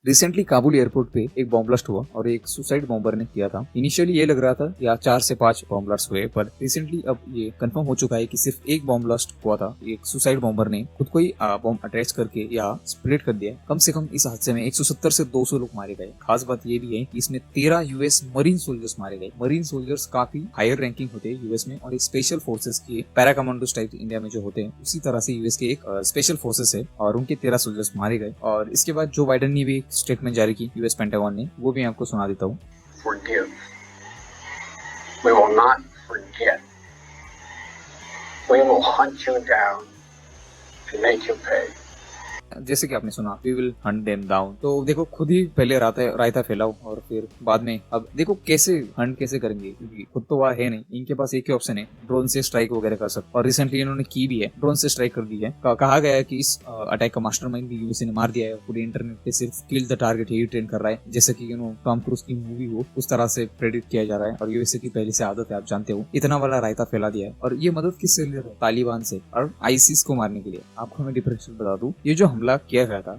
Recently Kabul airport पे एक bomb blast हुआ और एक सुसाइड बॉम्बर ने किया था। इनिशियली ये लग रहा था या 4 से 5 बॉम्ब ब्लास्ट हुए, पर रिसेंटली अब ये कंफर्म हो चुका है कि सिर्फ एक बॉम्ब ब्लास्ट हुआ था। एक सुसाइड बॉम्बर ने खुद को ही बॉम्ब अटैच करके या स्प्रेड कर दिया। कम से कम इस हादसे में 170 से 200 लोग मारे गए। खास बात ये भी है कि इसमें 13 यूएस मरीन सोल्जर्स मारे गए। मरीन सोल्जर्स काफी हायर रैंकिंग होते हैं यूएस में, और एक स्पेशल फोर्सेस के पैरा कमांडोस टाइप इंडिया में जो होते हैं, उसी तरह से यूएस के एक स्पेशल फोर्सेस है और उनके 13 सोल्जर्स मारे गए। और इसके बाद जो बाइडेन ने भी एक स्टेटमेंट जारी की यूएस पेंटागन ने, वो भी आपको सुना देता हूँ। Forgive. We will not forget. We will hunt you down and make you pay. जैसे कि आपने सुना, we will hunt them down. तो देखो, खुद ही पहले रायता फैलाओ और फिर बाद में अब देखो कैसे हंट कैसे करेंगे, क्योंकि खुद तो वहाँ है नहीं। इनके पास एक ही ऑप्शन है, ड्रोन से स्ट्राइक वगैरह कर सकते। और रिसेंटली इन्होंने की भी है, ड्रोन से स्ट्राइक कर दी है। कहा गया है कि इस अटैक का मास्टरमाइंड भी यूएसए ने मार दिया है। पूरे इंटरनेट पे सिर्फ kill the target he trend कर रहा है, जैसे कि टॉम क्रूज की मूवी हो, उस तरह से प्रेडिक्ट किया जा रहा है। और यूएसए की पहले से आदत है, आप जानते हो। इतना बड़ा रायता फैला दिया है, और ये मदद किससे ले रहा है? तालिबान से और आईसिस को मारने के लिए। आपको मैं डिफरेंशियल बता दूं, ये जो हमला किया गया था,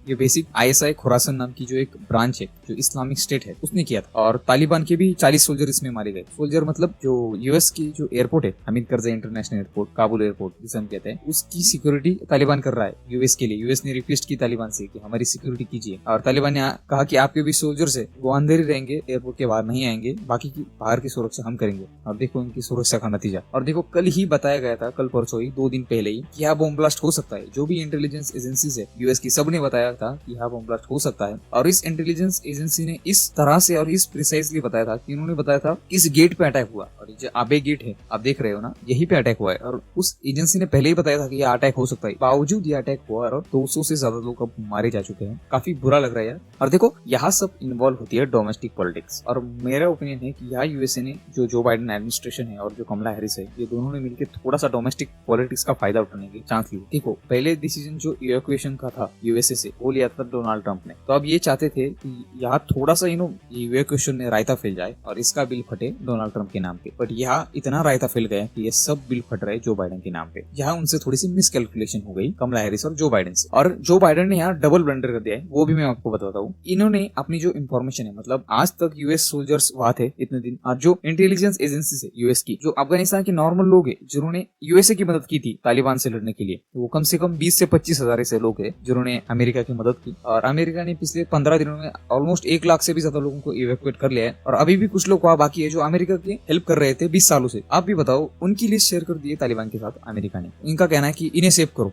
ये बेसिक आईएसआई खुरासन नाम की जो एक ब्रांच है, जो इस्लामिक स्टेट है, उसने किया था। और तालिबान के भी 40 सोल्जर इसमें मारे गए। सोल्जर मतलब जो यूएस की जो एयरपोर्ट है, Hamid Karzai international airport, Kabul airport जिसे हम कहते हैं, उसकी सिक्योरिटी तालिबान कर रहा है यूएस के लिए। यूएस ने रिक्वेस्ट की तालिबान से कि हमारी सिक्योरिटी कीजिए, और तालिबान ने कहा कि आपके भी सोल्जर्स है वो अंदर ही रहेंगे, एयरपोर्ट के बाहर नहीं आएंगे, बाकी की बाहर की सुरक्षा हम करेंगे। और देखो उनकी सुरक्षा का नतीजा। और देखो, कल ही बताया गया था, कल परसों ही, 2 दिन पहले ही, कि यहाँ बॉम्ब ब्लास्ट हो सकता है। जो भी इंटेलिजेंस एजेंसीज है यूएस की, सबने बताया था कि यहाँ बॉम्ब ब्लास्ट हो सकता है। और इस इंटेलिजेंस एजेंसी ने इस तरह से और इस प्रिसाइजली बताया था कि उन्होंने बताया था इस गेट पे अटैक हुआ, और जो आबे गेट है आप देख रहे हो ना, यही पे अटैक हुआ है। और उस एजेंसी ने पहले ही बताया था कि यह अटैक हो सकता है। बावजूद ये अटैक हुआ और 200 से ज्यादा लोग अब मारे जा चुके हैं। काफी बुरा लग रहा है यार। और देखो, यहाँ सब इन्वॉल्व होती है डोमेस्टिक पॉलिटिक्स। और मेरा ओपिनियन है कि यहाँ यूएसए ने, जो बाइडेन एडमिनिस्ट्रेशन है और जो कमला हैरिस है, ये दोनों ने मिलकर थोड़ा सा डोमेस्टिक पॉलिटिक्स का फायदा उठाने की चांस ली। देखो, पहले डिसीजन जो इवैक्यूएशन का था यूएसए से, वो लिया था डोनाल्ड ट्रंप ने। तो अब ये चाहते थे कि यहाँ थोड़ा सा इवैक्यूएशन में रायता फैल जाए और इसका बिल फटे डोनाल्ड ट्रंप के नाम पे। बट यहाँ इतना रायता फैल गया कि ये सब बिल फट रहे जो बाइडेन के नाम पे। यहाँ उनसे थोड़ी सी मिसकैलकुलेशन हो गई कमला हैरिस और जो बाइडेन से। और जो बाइडेन ने यहाँ डबल ब्लंडर कर दिया है, वो भी मैं आपको बताता हूँ। इन्होंने अपनी जो इन्फॉर्मेशन है, मतलब आज तक यूएस सोल्जर्स वहां थे इतने दिन, और जो इंटेलिजेंस एजेंसी है यूएस की, जो अफगानिस्तान के नॉर्मल लोग है जिन्होंने यूएसए की मदद की थी तालिबान से लड़ने के लिए, वो कम से कम 20 से 25 हजार ऐसे लोग है जिन्होंने अमेरिका की मदद की। और अमेरिका ने पिछले 15 दिनों में ऑलमोस्ट 1 लाख से भी ज्यादा लोगों को इवैक्यूएट कर लिया है। और अभी भी कुछ लोग वहाँ बाकी है जो अमेरिका की हेल्प कर रहे थे 20 सालों से। आप भी बताओ, उनकी लिस्ट शेयर कर दी है तालिबान के साथ अमेरिका ने। इनका कहना है कि इन्हें सेव करो।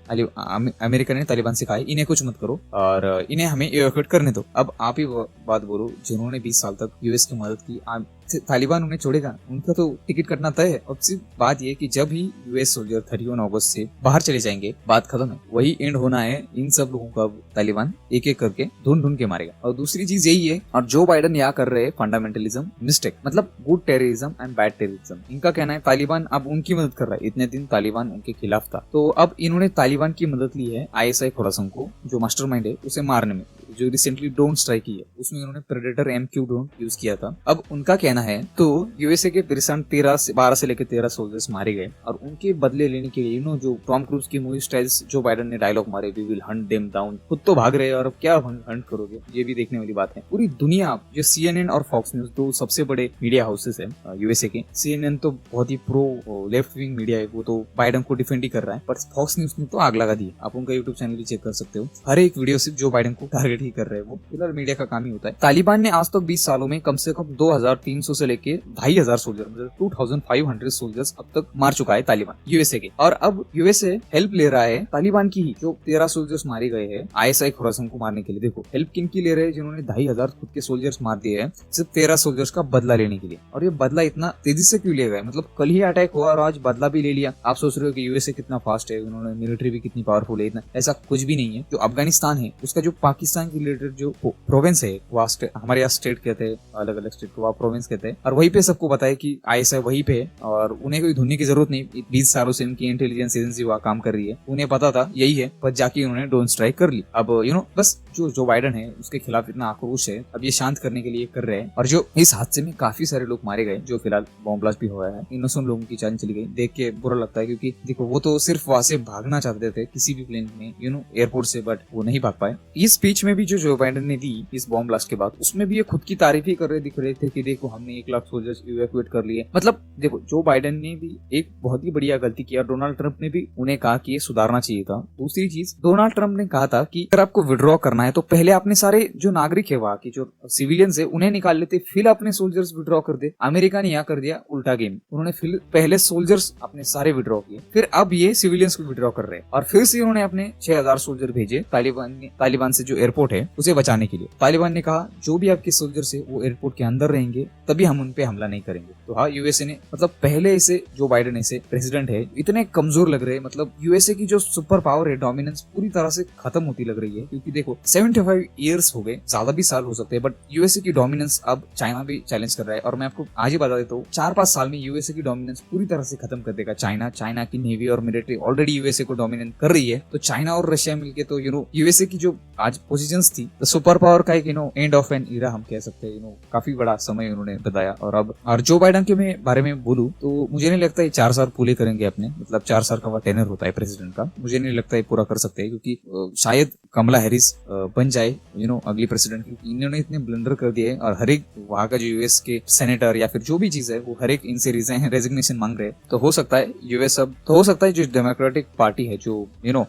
अमेरिका ने तालिबान से कहा है इन्हें कुछ मत करो और इन्हें हमें इवैक्यूएट करने दो। अब आप ही बात बोलो, जिन्होंने 20 साल तक यूएस की मदद की, तालिबान उन्हें छोड़ेगा? उनका तो टिकट कटना तय है। अब सिर्फ बात यह कि जब ही यूएस सोल्जर 31 अगस्त से बाहर चले जाएंगे, बात खत्म है। वही एंड होना है इन सब लोगों का। तालिबान एक एक करके ढूंढ के मारेगा। और दूसरी चीज यही है, और जो बाइडेन यहाँ कर रहे हैं फंडामेंटलिज्म मिस्टेक, मतलब good terrorism and bad terrorism. इनका कहना है तालिबान अब उनकी मदद कर रहा है। इतने दिन तालिबान उनके खिलाफ था, तो अब इन्होंने तालिबान की मदद ली है आईएसआई खुरासन को, जो मास्टरमाइंड है, उसे मारने में। जो रिसेंटली ड्रोन स्ट्राइक की है, उसमें उन्होंने प्रेडेटर MQ ड्रोन यूज किया था। अब उनका कहना है, तो यूएसए के रिसेंट 12 से लेकर 13 सोल्जर्स मारे गए, और उनके बदले लेने के लिए जो टॉम क्रूज की मूवी स्टाइल्स जो बाइडेन ने डायलॉग मारे, we will hunt them down, खुद तो भाग रहे हैं और अब क्या हंट करोगे, ये भी देखने वाली बात है। पूरी दुनिया, जो CNN और फॉक्स न्यूज, दो सबसे बड़े मीडिया हाउसेस है यूएसए के। CNN तो बहुत ही प्रो लेफ्ट विंग मीडिया है, वो तो बाइडेन को डिफेंड ही कर रहा है, पर फॉक्स न्यूज ने तो आग लगा दी है। आप उनका यूट्यूब चैनल भी चेक कर सकते हो, हर एक वीडियो सिर्फ जो बाइडेन को टारगेट ही कर रहे हैं। वो फिलहाल मीडिया का काम ही होता है। तालिबान ने आज तक 20 सालों में कम से कम 2300 से लेके 2500 सोल्जर, मतलब 2500 सोल्जर्स अब तक मार चुका है तालिबान यूएसए के। और अब यूएसए हेल्प ले रहा है तालिबान की ही। जो 13 सोल्जर्स मारे गए हैं आईएसआई खुरासन को मारने के लिए, देखो हेल्प किन की ले रहे हैं, जिन्होंने 2500 खुद के सोल्जर्स मार दिए हैं, सिर्फ 13 सोल्जर्स का बदला लेने के लिए। और ये बदला इतना तेजी से क्यों लिया गया? मतलब कल ही अटैक हुआ और आज बदला भी ले लिया। आप सोच रहे हो कि यूएसए कितना फास्ट है, उन्होंने मिलिट्री भी कितनी पावरफुल है, इतना ऐसा कुछ भी नहीं है। जो अफगानिस्तान है, उसका जो पाकिस्तान के रिलेटेड जो प्रोविंस है, हमारे यहाँ स्टेट कहते हैं, अलग अलग स्टेट को प्रोविंस कहते हैं, और वहीं पे सबको पता है कि आईएसआई वहीं पे है और उन्हें कोई ढूंढने की जरूरत नहीं। 20 सालों से इनकी इंटेलिजेंस एजेंसी वहाँ काम कर रही है, उन्हें पता था यही है, पर जाके उन्होंने ड्रोन स्ट्राइक कर ली। अब बस जो बाइडेन है उसके खिलाफ इतना आक्रोश है, अब ये शांत करने के लिए कर रहे हैं। और जो इस हादसे में काफी सारे लोग मारे गए, जो फिलहाल बॉम्ब ब्लास्ट भी हुआ है, इनोसेंट लोगों की जान चली गई, देख के बुरा लगता है। क्योंकि देखो, वो तो सिर्फ वहां से भागना चाहते थे किसी भी प्लेन में एयरपोर्ट से, बट वो नहीं भाग पाए। इस स्पीच में भी भी जो बाइडेन ने दी इस बॉम्ब ब्लास्ट के बाद, उसमें भी ये खुद की तारीफ ही कर रहे दिख रहे थे कि देखो हमने 1 लाख सोल्जर्स इवैक्यूएट कर लिए। मतलब देखो जो बाइडेन ने भी एक बहुत ही बढ़िया गलती किया, डोनाल्ड ट्रंप ने भी उन्हें कहा कि ये सुधारना चाहिए था। दूसरी चीज, डोनाल्ड ट्रंप ने कहा था कि अगर आपको विड्रॉ करना है तो पहले अपने सारे जो नागरिक है वहां की जो सिविलियंस है उन्हें निकाल लेते, फिर अपने सोल्जर्स विड्रॉ कर दे। अमेरिका ने यहाँ कर दिया उल्टा गेम, उन्होंने फिर पहले सोल्जर्स अपने सारे विड्रॉ किए, फिर अब ये सिविलियंस को विड्रॉ कर रहे हैं और फिर से उन्होंने अपने 6000 सोल्जर भेजे तालिबान से जो एयरपोर्ट है उसे बचाने के लिए। तालिबान ने कहा जो भी आपके सोल्जर्स है वो एयरपोर्ट के अंदर रहेंगे, तभी हम उन पे हमला नहीं करेंगे। तो हाँ, यूएसए ने मतलब पहले से जो बाइडेन ऐसे प्रेसिडेंट है इतने कमजोर लग रहे हैं। मतलब यूएसए की जो सुपर पावर है, डोमिनेंस पूरी तरह से खत्म होती लग रही है, क्योंकि देखो 75 ईयर्स हो गए, ज्यादा भी साल हो सकते हैं, बट यूएसए की डोमिनेंस अब चाइना भी चैलेंज कर रहा है। और मैं आपको आज ही बता देता हूँ 4-5 साल में यूएसए की डोमिनेंस पूरी तरह से खत्म कर देगा चाइना की नेवी और मिलिट्री ऑलरेडी यूएसए को डोमिनेट कर रही है। तो चाइना और रशिया मिलके तो यूएसए की जो आज पोजीशंस थी सुपर पावर का एक एंड ऑफ एन इरा हम कह सकते हैं। काफी बड़ा समय उन्होंने बताया। और जो बाइडेन के मैं बारे में बोलूं तो मुझे नहीं लगता ये 4 साल पूरे करेंगे अपने, मतलब 4 साल का टेनर होता है प्रेसिडेंट का, मुझे नहीं लगता ये पूरा कर सकते हैं, क्योंकि शायद कमला हैरिस बन जाए अगली प्रेसिडेंट, क्योंकि इन्होंने इतने ब्लंडर कर दिए और हर एक वहां का जो यूएस के सेनेटर या फिर जो भी चीज है वो हर एक इनसे रेजिग्नेशन मांग रहे हैं। तो हो सकता है यूएस अब तो हो सकता है जो डेमोक्रेटिक पार्टी है जो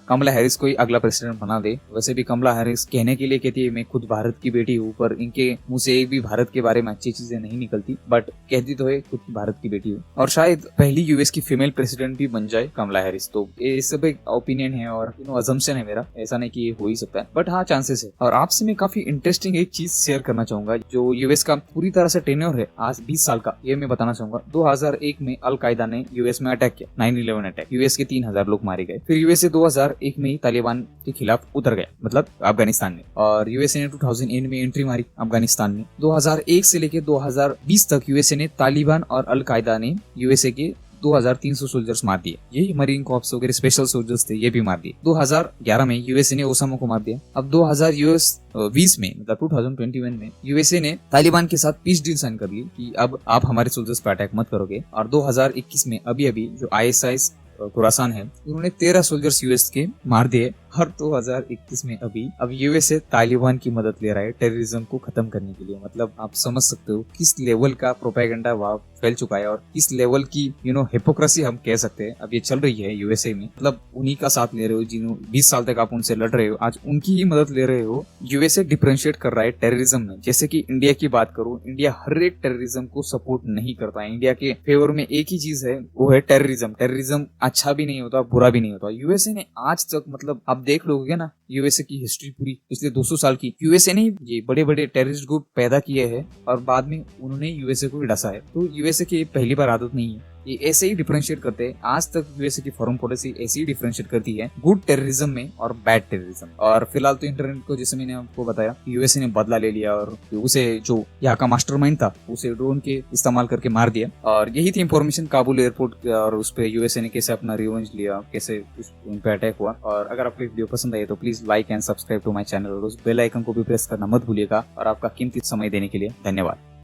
कमला हैरिस को ही अगला प्रेसिडेंट बना दे। वैसे भी कमला हैरिस कहने के लिए कहती है मैं खुद भारत की बेटी हूँ, पर इनके मुंह से एक भी भारत के बारे में अच्छी चीजें नहीं निकलती, बट कहती तो है खुद भारत की बेटी हूँ। और शायद पहली यूएस की फीमेल प्रेसिडेंट भी बन जाए कमला हैरिस। तो ये सब एक ओपिनियन है और अजम्पशन है मेरा, ऐसा नहीं कि ये हो ही सकता है, बट हाँ चांसेस है। और आपसे मैं काफी इंटरेस्टिंग एक चीज शेयर करना चाहूंगा जो यूएस का पूरी तरह से टेन्योर है आज 20 साल का, ये मैं बताना चाहूंगा। 2001 में अल कायदा ने यूएस में अटैक किया, 9/11 अटैक, यूएस के 3000 लोग मारे गए। फिर यूएसए 2001 में ही तालिबान के खिलाफ उतर गया, मतलब अफगानिस्तान में, और यूएसए ने 2008 में एंट्री मारी अफगानिस्तान में। 2001 से लेकर 2020 तक यूएसए ने तालिबान और अल कायदा ने यूएसए के 2300 सोल्जर्स मार दिए। यही मरीन कॉर्प्स वगैरह स्पेशल सोल्जर्स थे, ये भी मार दिए। 2011 में यूएसए ने ओसामा को मार दिया। अब 2020 में मतलब 2021 में यूएसए ने तालिबान के साथ पीस डील साइन कर ली कि अब आप हमारे सोल्जर्स पर अटैक मत करोगे। और 2021 में अभी जो ISIS खुरासान है उन्होंने 13 सोल्जर्स यूएस के मार दिए। हर 2021 में अब यूएसए तालिबान की मदद ले रहा है टेररिज्म को खत्म करने के लिए। मतलब आप समझ सकते हो किस लेवल का प्रोपेगेंडा वहां फैल चुका है और किस लेवल की हिपोक्रेसी हम कह सकते हैं अब ये चल रही है यूएसए में। मतलब उन्हीं का साथ ले रहे हो जिन्हों 20 साल तक आप उनसे लड़ रहे हो, आज उनकी ही मदद ले रहे हो। यूएसए डिफरेंशिएट कर रहा है टेररिज्म में। जैसे कि इंडिया की बात करूं, इंडिया हर एक टेररिज्म को सपोर्ट नहीं करता है। इंडिया के फेवर में एक ही चीज है, वो है टेररिज्म। टेररिज्म अच्छा भी नहीं होता, बुरा भी नहीं होता। यूएसए ने आज तक, मतलब आप देख लोगे ना यूएसए की हिस्ट्री पूरी पिछले 200 साल की, यूएसए ने ये बड़े बड़े टेररिस्ट ग्रुप पैदा किए हैं और बाद में उन्होंने यूएसए को डसा है। तो यूएसए की पहली बार आदत नहीं है, ये ऐसे ही डिफरेंशिएट करते हैं। आज तक यूएसए की फॉरेन पॉलिसी ऐसे ही डिफरेंशिएट करती है गुड टेररिज्म में और बैड टेररिज्म। और फिलहाल तो इंटरनेट को, जैसे मैंने आपको बताया, यूएसए ने बदला ले लिया और उसे जो यहाँ का मास्टरमाइंड था उसे ड्रोन के इस्तेमाल करके मार दिया। और यही थी इंफॉर्मेशन काबुल एयरपोर्ट और उस पर यूएसए ने कैसे अपना रिवेंज लिया, कैसे उन पे अटैक हुआ। और अगर आपको वीडियो पसंद आई तो please like and subscribe to my channel और उस बेल आइकन को भी प्रेस करना मत भूलिएगा। और आपका कीमती समय देने के लिए धन्यवाद।